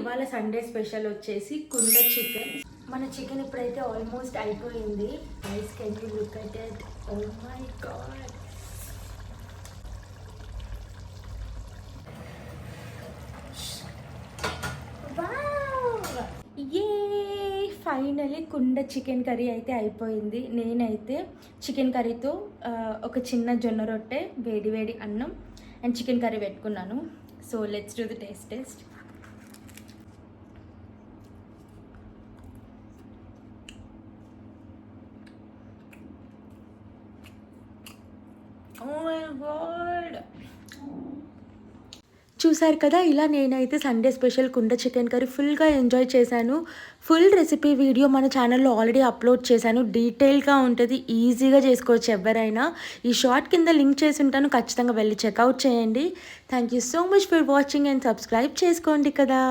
ఇవాళ Sunday special వచ్చేసి కుండ చికెన్. మన చికెన్ ఇప్పుడైతే ఆల్మోస్ట్ అయిపోయింది. Guys can you look at it? Oh my god, ఏ ఫైనలీ కుండ చికెన్ కర్రీ అయితే అయిపోయింది. నేనైతే చికెన్ కర్రీతో ఒక చిన్న జొన్న రొట్టె, వేడి వేడి అన్నం అండ్ చికెన్ కర్రీ పెట్టుకున్నాను. So let's do the taste. Oh my god, చూసారు కదా, ఇలా నేనైతే సండే స్పెషల్ కుండ చికెన్ కర్రీ ఫుల్గా ఎంజాయ్ చేశాను. ఫుల్ రెసిపీ వీడియో మన ఛానల్లో ఆల్రెడీ అప్లోడ్ చేశాను. డీటెయిల్గా ఉంటుంది, ఈజీగా చేసుకోవచ్చు ఎవరైనా. ఈ షార్ట్ కింద లింక్ చేసి ఉంటాను, ఖచ్చితంగా వెళ్ళి చెక్అవుట్ చేయండి. Thank you so much for watching and subscribe చేసుకోండి కదా.